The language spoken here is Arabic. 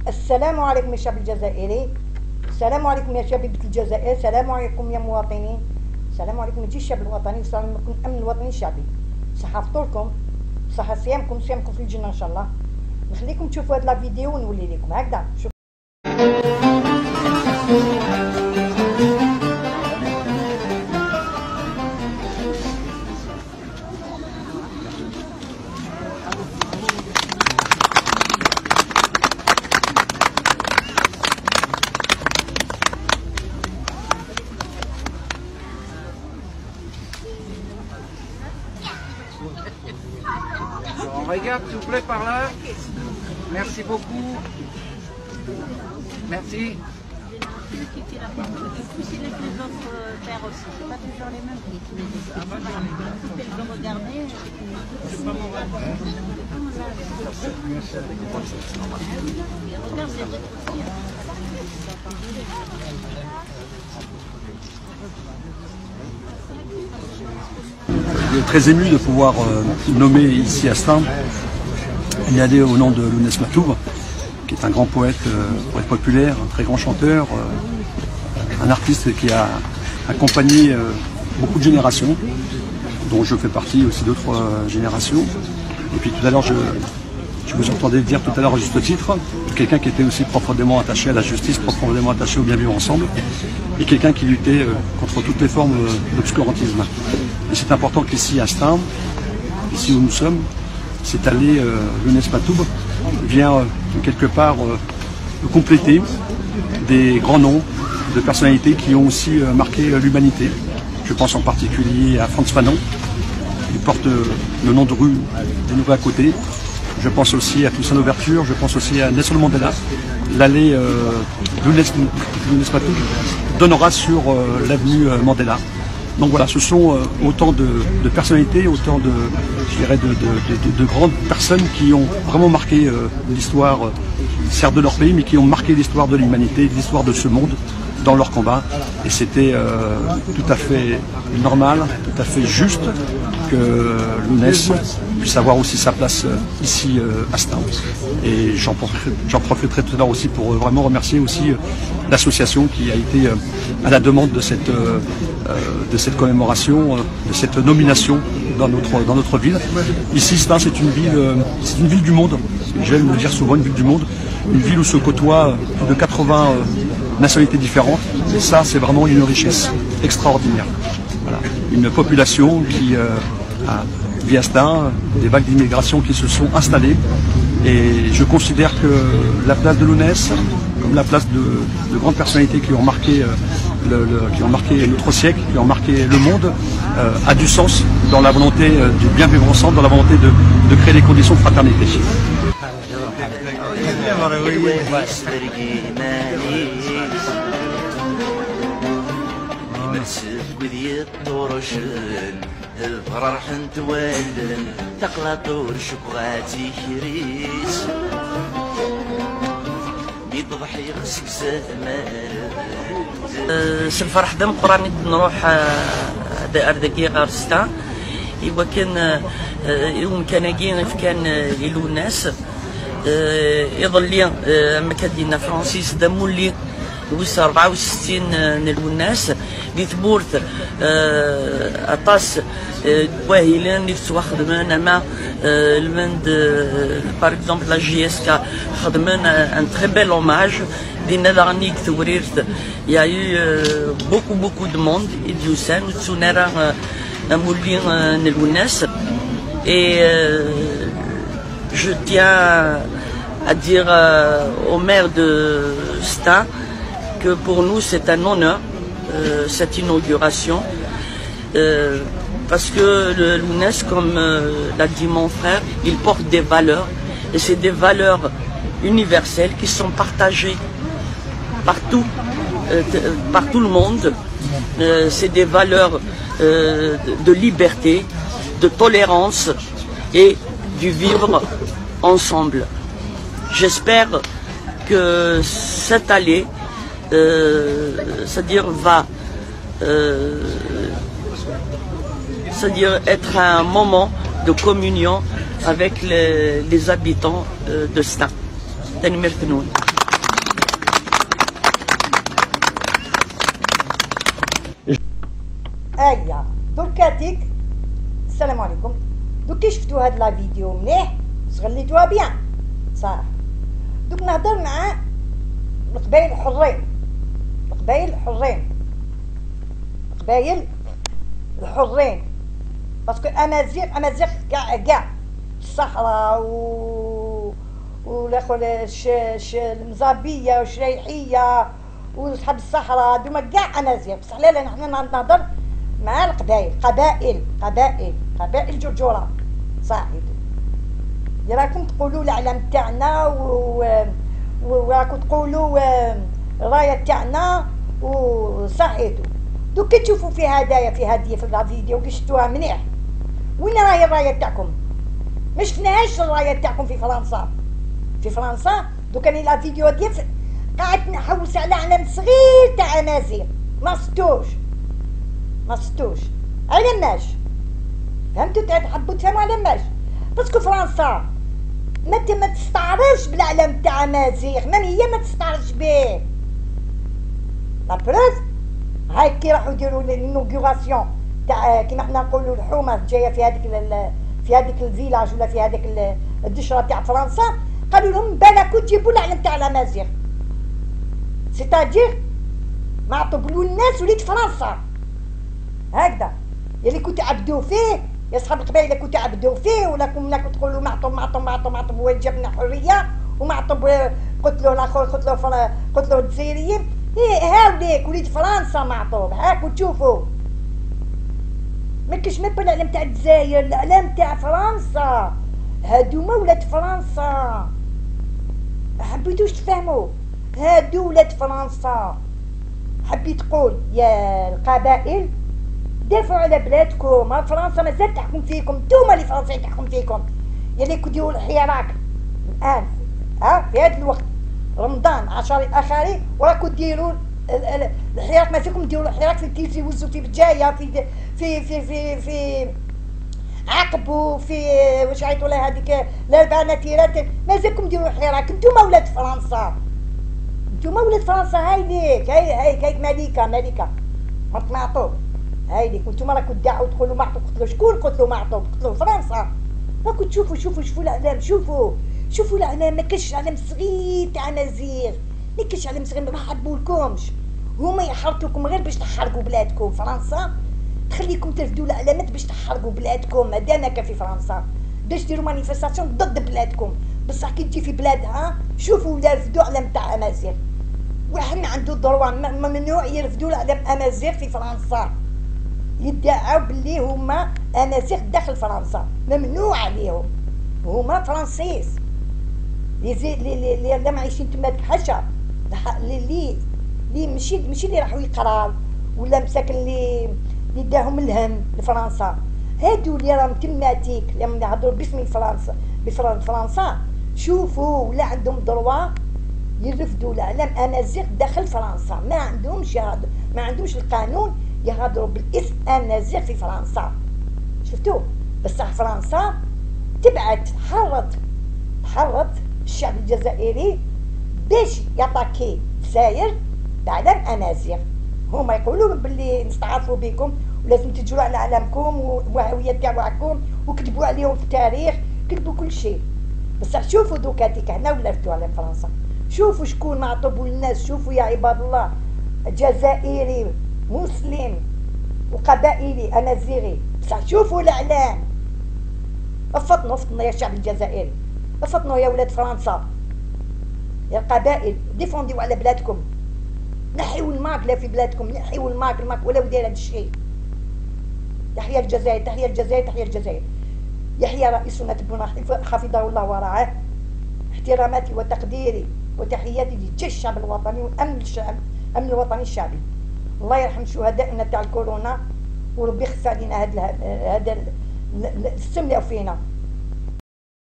السلام عليكم يا شعب الجزائري، السلام عليكم يا شبيبة الجزائر، السلام عليكم يا مواطنين، السلام عليكم يا الشعب الوطني، والسلام عليكم الامن الوطني الشعبي. صحة فطوركم، صحة صيامكم في الجنة ان شاء الله. نخليكم تشوفوا هاد لا فيديو ونولي لكم هكذا. On regarde s'il vous plaît par là. Merci beaucoup. Merci. Très ému de pouvoir nommer ici à Stains Liadé au nom de Lounès Matoub, qui est un grand poète populaire, un très grand chanteur, un artiste qui a accompagné beaucoup de générations, dont je fais partie aussi d'autres générations. Et puis tout à l'heure, je vous entendais dire tout à l'heure à juste titre, quelqu'un qui était aussi profondément attaché à la justice, profondément attaché au bien vivre ensemble, et quelqu'un qui luttait contre toutes les formes d'obscurantisme. Et c'est important qu'ici à Stains, ici où nous sommes, cette allée Lounès Matoub vient quelque part compléter des grands noms de personnalités qui ont aussi marqué l'humanité. Je pense en particulier à Frantz Fanon, qui porte le nom de rue des Nouveaux à côté. Je pense aussi à Toussaint Louverture, je pense aussi à Nelson Mandela. L'allée Lounès Matoub donnera sur l'avenue Mandela. Donc voilà, ce sont autant de personnalités, autant de grandes personnes qui ont vraiment marqué l'histoire, certes de leur pays, mais qui ont marqué l'histoire de l'humanité, l'histoire de ce monde dans leur combat. Et c'était tout à fait normal, tout à fait juste que Lounès puisse avoir aussi sa place ici à Stains. Et j'en profiterai tout à l'heure aussi pour vraiment remercier aussi l'association qui a été à la demande de cette commémoration, de cette nomination dans notre ville. Ici, Stains, c'est une ville du monde. J'aime le dire souvent, une ville du monde, une ville où se côtoient plus de 80 nationalités différentes. Et ça, c'est vraiment une richesse extraordinaire. Voilà. Une population qui vit à Stains, des vagues d'immigration qui se sont installées. Et je considère que la place de Lounès, comme la place de grandes personnalités qui ont marqué notre siècle, qui ont marqué le monde, a du sens dans la volonté du bien vivre ensemble, dans la volonté de créer les conditions de fraternité. الفرح دم قراني نروح أردقي غارستا إوا كان يوم كان جينا كان لوناس يظل لي مكادينا فرانسيس دمولي ويس 64 نلوناس دي ثبورت أطاس واهلين اللي خدمنا مع المند باغ اكزومبل لا جي اس كا خدمنا ان تري بيل اوماج دينا لانيك ثوريرت يا يو بوكو دو موند يديوسان وتسونارا مولين نلوناس. Et je tiens à dire au maire de Stains que pour nous c'est un honneur cette inauguration parce que le Lounès, comme l'a dit mon frère, il porte des valeurs et c'est des valeurs universelles qui sont partagées partout, par tout le monde. C'est des valeurs de liberté, de tolérance et du vivre ensemble. J'espère que cette allée, c'est-à-dire va c'est-à-dire être un moment de communion avec les habitants de Stains. ايا دركاتيك. السلام عليكم. دوك كي شفتوا هاد لا فيديو مليح صغليتوها بيان صح. دوك نهضر مع القبايل الحرين، القبايل الحرين، القبايل الحرين، باسكو امازيغ كاع الصحراء والاخر المزابيه والشريحيه وصحاب الصحراء دوما كاع امازيغ، بصح لا نحنا نهضر مع القبايل، قبائل جرجوره صاحبي. راكم تقولوا الاعلام تاعنا وراكم تقولوا الرايه تاعنا وصحيتو. دوك كي تشوفوا في هدايا في الفيديو كي شفتوها مليح، وين راهي الرايه تاعكم؟ ما شفناهاش الرايه تاعكم في فرنسا. في فرنسا دوك راني لا فيديو ديال قاعد نحوس على علم صغير تاع امازيغ، ما صدتوش علماش. فهمتوا؟ تحبوا تفهموا علماش، باسكو فرنسا ما تستعرضش بالعلم تاع امازيغ، من هي ما تستعرضش به. لا بروف هاي كي راحوا يديروا الانوغوراسيون تاع كيما حنا نقولوا الحومه جايه في هذيك الفيلاج ولا في هذيك الدشره تاع فرنسا، قالوا لهم بالكم تجيبوا العلم تاع الامازيغ، سيتادير ما عطبلوا الناس وليد فرنسا هكذا. يلي كنت عبدوا فيه يا صحاب القبائل، كنت عبدوا فيه ولا كنا تقولوا معطب وين جبنا حريه ومعطب قتلوا الاخر قتلوا الجزائريين. هاوليك وليد فرنسا معطوب، هاكو تشوفوا. ما كاش ميم الاعلام تاع الجزائر، الاعلام تاع فرنسا، هادوما ولاد فرنسا. ما حبيتوش تفهموا، هادو ولاد فرنسا. حبيت تقول يا القبائل دافعوا على بلادكم، فرنسا مازال تحكم فيكم، نتوما اللي فرنسا تحكم فيكم. يلي كديروا الحراك الان في هذا الوقت رمضان 10 الاخرين وراكم ديروا الحراك، ما فيكم ديروا الحراك في التلفزيون في بجايه في عقبوا في واش عيطوا لها هذيك الاربعه نتيرات، مازالكم ديروا الحراك. نتوما ولاد فرنسا، نتوما ولاد فرنسا. هاي ليك هاي ملكه مرت معطوب. هاي ليك وانتوما راكم تدعوا تقولوا معطوب قتلوا شكون؟ قتلوا معطوب، قتلوا فرنسا. راكم شوفوا الاعلام، شوفوا الاعلام. ما كاش اعلام صغير تاع امازيغ، ما كاش اعلام صغير، ما حبولكمش. هما يحرطوكم غير باش تحرقوا بلادكم. فرنسا تخليكم ترفدوا الاعلامات باش تحرقوا بلادكم، مادامك في فرنسا باش ديروا مانيفيستاسيون ضد بلادكم. بصح كي تجي في بلادها شوفوا ولا رفدوا اعلام تاع امازيغ. واحد ما عنده الدروا ممنوع يرفدوا الاعلام امازيغ في فرنسا، يدعوا باللي هما امازيغ داخل فرنسا، ممنوع عليهم. هما فرنسيس اللي راهم عايشين تما حشا، اللي ماشي اللي راحوا يقراو ولا مساكن اللي داهم الهم لفرنسا. هادو اللي راهم تماتيك اللي يهضروا باسم فرنسا شوفوا ولا عندهم دروا يرفدوا الاعلام امازيغ داخل فرنسا. ما عندهمش القانون يهضروا بالاسم امازيغ في فرنسا. شفتوا؟ بصح فرنسا تبعت تحرض الشعب الجزائري باش يطاكي الجزائر بعلم امازيغ. هما يقولوا باللي نستعرفوا بكم ولازم تجروا على علمكم والهويه تاعكم، وكتبوا عليهم في التاريخ، كتبوا كل شيء. بصح شوفوا دوكاتيك هنا ولا رفتوا على فرنسا، شوفوا شكون معطوب للناس. شوفوا يا عباد الله، جزائري مسلم وقبائلي امازيغي، بصح شوفوا الاعلام. افطنوا يا الشعب الجزائري، افطنوا يا ولاد فرنسا، يا القبائل، ديفونديو على بلادكم. نحيوا الماكله في بلادكم، نحيوا الماك ولا داير هذا الشيء. تحيا الجزائر، تحيا الجزائر، تحيا الجزائر. يحيى رئيسنا تبونا حفظه الله ورعاه. احتراماتي وتقديري وتحياتي لجيش الشعب الوطني وامن الامن الوطني الشعبي. الله يرحم شهدائنا تاع الكورونا، وربي يخفف علينا هذا السم اللي فينا.